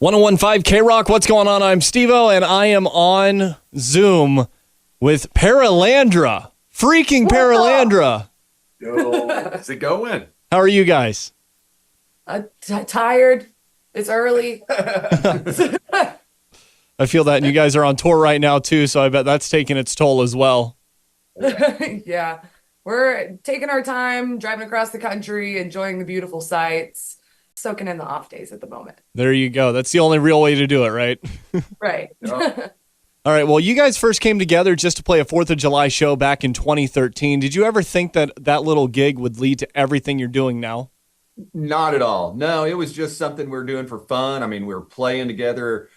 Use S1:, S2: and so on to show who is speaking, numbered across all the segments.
S1: 1015 K-Rock, what's going on? I'm Steve-O, and I am on Zoom with Paralandra. Freaking Paralandra.
S2: Yo, how's it going?
S1: How are you guys?
S3: Tired. It's early.
S1: I feel that, and you guys are on tour right now, too, so I bet that's taking its toll as well.
S3: Yeah. We're taking our time, driving across the country, enjoying the beautiful sights, soaking in the off days at the moment.
S1: There you go. That's the only real way to do it, right?
S3: Right.
S2: Yep.
S1: All right, well, you guys first came together just to play a 4th of July show back in 2013. Did you ever think that that little gig would lead to everything you're doing now?
S2: Not at all. No, it was just something we were doing for fun. I mean, we were playing together,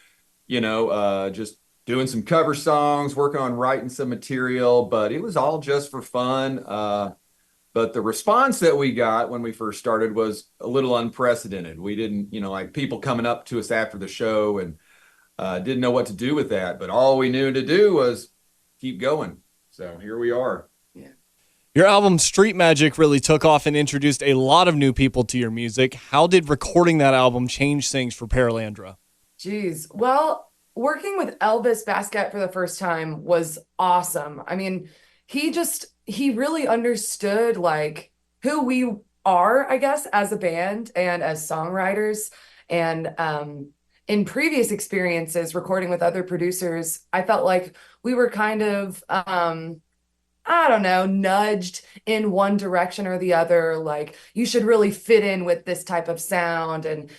S2: just doing some cover songs, working on writing some material, but it was all just for fun. But the response that we got when we first started was a little unprecedented. We didn't, like people coming up to us after the show and didn't know what to do with that. But all we knew to do was keep going. So here we are.
S3: Yeah.
S1: Your album Street Magic really took off and introduced a lot of new people to your music. How did recording that album change things for Paralandra?
S3: Geez. Well, working with Elvis Basket for the first time was awesome. I mean, he really understood like who we are, I guess, as a band and as songwriters. And in previous experiences recording with other producers, I felt like we were kind of I don't know, nudged in one direction or the other. Like, you should really fit in with this type of sound. And,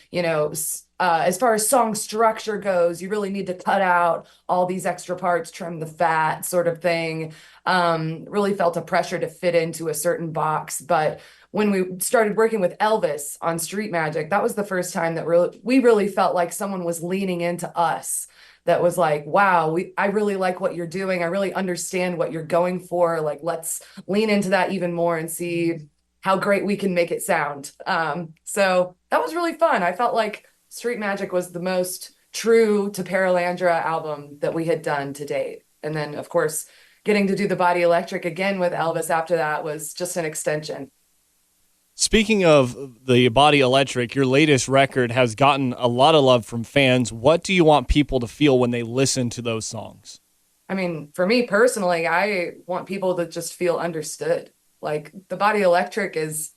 S3: as far as song structure goes, you really need to cut out all these extra parts, trim the fat sort of thing. Really felt a pressure to fit into a certain box. But when we started working with Elvis on Street Magic, that was the first time that we really felt like someone was leaning into us. That was like, wow, I really like what you're doing. I really understand what you're going for. Like, let's lean into that even more and see how great we can make it sound. So that was really fun. I felt like Street Magic was the most true to Paralandra album that we had done to date. And then, of course, getting to do the Body Electric again with Elvis after that was just an extension.
S1: Speaking of the Body Electric, your latest record has gotten a lot of love from fans. What do you want people to feel when they listen to those songs?
S3: I mean, for me personally, I want people to just feel understood. Like, the Body Electric is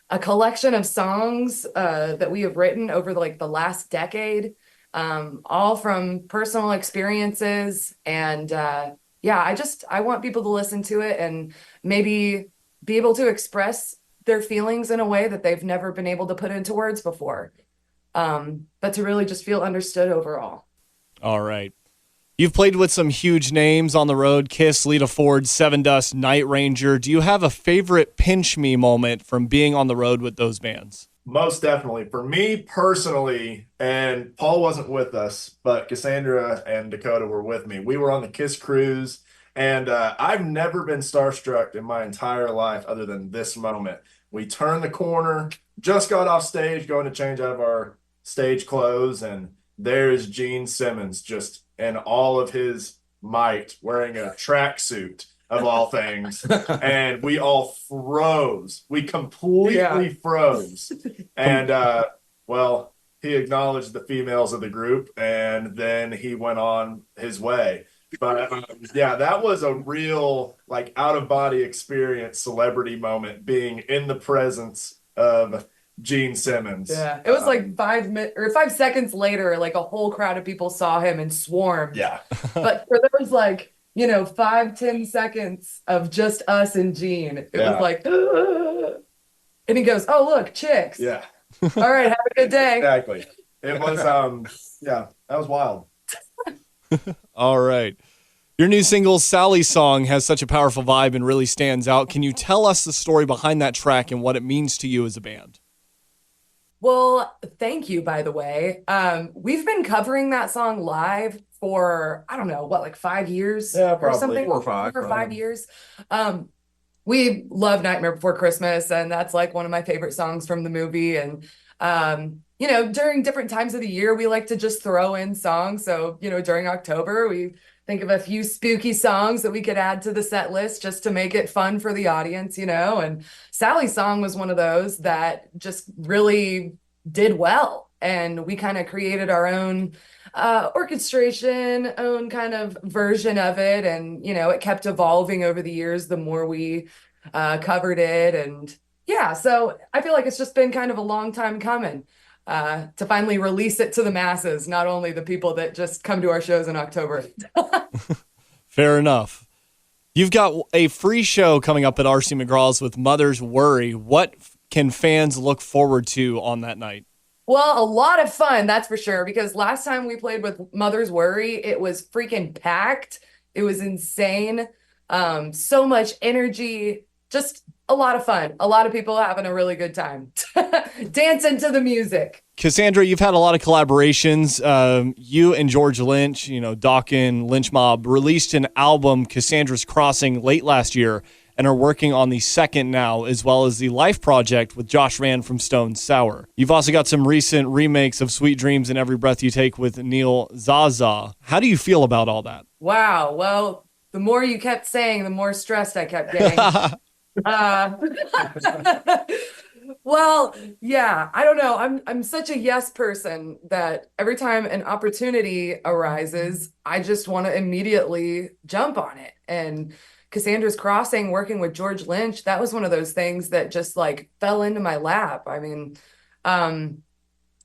S3: a collection of songs that we have written over the last decade, all from personal experiences. And I want people to listen to it and maybe be able to express their feelings in a way that they've never been able to put into words before. But to really just feel understood overall.
S1: All right. You've played with some huge names on the road: Kiss, Lita Ford, Seven Dust, Night Ranger. Do you have a favorite pinch me moment from being on the road with those bands?
S4: Most definitely. For me personally, and Paul wasn't with us, but Casandra and Dakota were with me. We were on the Kiss cruise, and I've never been starstruck in my entire life other than this moment. We turned the corner, just got off stage, going to change out of our stage clothes, and there's Gene Simmons just in all of his might, wearing a tracksuit of all things, and we all froze. We completely froze. And he acknowledged the females of the group, and then he went on his way. But that was a real out of body experience, celebrity moment, being in the presence of Gene Simmons.
S3: Yeah, it was 5 seconds later, a whole crowd of people saw him and swarmed.
S4: Yeah.
S3: But for those 5-10 seconds of just us and Gene, it was like, and he goes, "Oh, look, chicks."
S4: Yeah.
S3: All right, have a good day.
S4: Exactly. It was that was wild.
S1: All right. Your new single, Sally Song, has such a powerful vibe and really stands out. Can you tell us the story behind that track and what it means to you as a band?
S3: Well, thank you, by the way. We've been covering that song live for, I don't know, 5 years?
S4: Yeah, probably.
S3: Or something?
S2: 4 or 5.
S3: For 5 years. We love Nightmare Before Christmas, and that's one of my favorite songs from the movie. And, during different times of the year, we like to just throw in songs. So, during October, we think of a few spooky songs that we could add to the set list just to make it fun for the audience, and Sally's song was one of those that just really did well. and we kind of created our own orchestration, own kind of version of it. And, it kept evolving over the years, the more we covered it. And yeah, so I feel like it's just been kind of a long time coming to finally release it to the masses, not only the people that just come to our shows in October.
S1: Fair enough. You've got a free show coming up at RC McGraw's with Mother's Worry. What can fans look forward to on that night?
S3: Well, a lot of fun, that's for sure, because last time we played with Mother's Worry, it was freaking packed. It was insane. So much energy, just a lot of fun. A lot of people having a really good time dancing to the music.
S1: Casandra, you've had a lot of collaborations. You and George Lynch, Dawkins, Lynch Mob, released an album, Cassandra's Crossing, late last year and are working on the second now, as well as the L.I.F E project with Josh Rand from Stone Sour. You've also got some recent remakes of Sweet Dreams and Every Breath You Take with Neil Zaza. How do you feel about all that?
S3: Wow. Well, the more you kept saying, the more stressed I kept getting. Well, yeah, I don't know. I'm such a yes person that every time an opportunity arises, I just want to immediately jump on it. And Cassandra's Crossing, working with George Lynch, that was one of those things that just like fell into my lap. I mean, I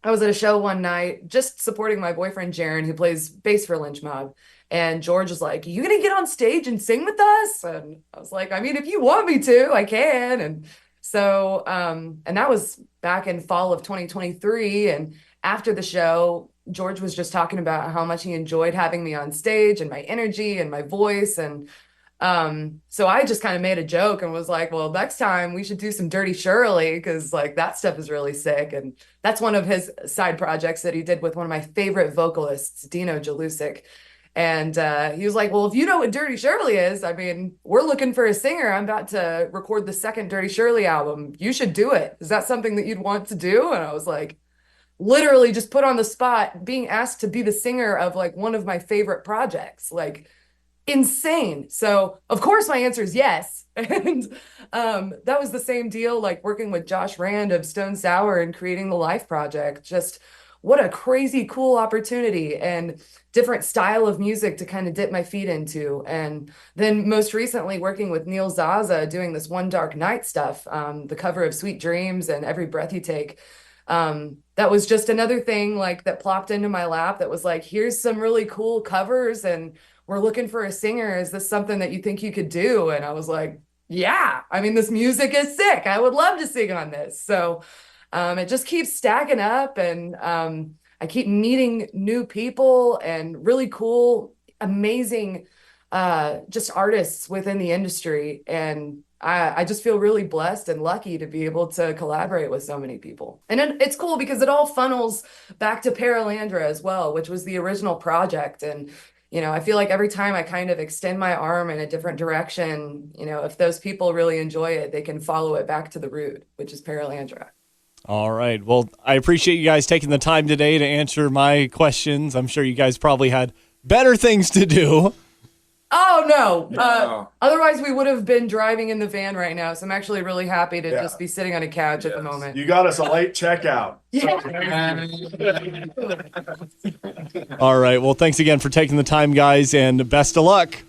S3: was at a show one night just supporting my boyfriend, Jaron, who plays bass for Lynch Mob. And George was like, "You gonna get on stage and sing with us?" And I was like, "I mean, if you want me to, I can." And so, and that was back in fall of 2023. And after the show, George was just talking about how much he enjoyed having me on stage and my energy and my voice. And so I just kind of made a joke and was like, well, next time we should do some Dirty Shirley, because like that stuff is really sick. And that's one of his side projects that he did with one of my favorite vocalists, Dino Jalusic. And he was like, well, if you know what Dirty Shirley is, I mean, we're looking for a singer. I'm about to record the second Dirty Shirley album. You should do it. Is that something that you'd want to do? And I was like, literally just put on the spot, being asked to be the singer of like one of my favorite projects, like insane. So of course my answer is yes. And that was the same deal, like working with Josh Rand of Stone Sour and creating the L.I.F E project. Just what a crazy cool opportunity and different style of music to kind of dip my feet into. And then most recently working with Neil Zaza doing this One Dark Night stuff, the cover of Sweet Dreams and Every Breath You Take. That was just another thing like that plopped into my lap that was like, here's some really cool covers and we're looking for a singer. Is this something that you think you could do? And I was like, yeah, I mean, this music is sick. I would love to sing on this. So it just keeps stacking up, and I keep meeting new people and really cool, amazing just artists within the industry. And I just feel really blessed and lucky to be able to collaborate with so many people. And it's cool because it all funnels back to Paralandra as well, which was the original project. And I feel like every time I kind of extend my arm in a different direction, if those people really enjoy it, they can follow it back to the root, which is Paralandra.
S1: All right. Well, I appreciate you guys taking the time today to answer my questions. I'm sure you guys probably had better things to do.
S3: Oh, no. Otherwise, we would have been driving in the van right now. So I'm actually really happy to just be sitting on a couch at the moment.
S4: You got us a late checkout.
S3: Yeah.
S1: All right. Well, thanks again for taking the time, guys, and best of luck.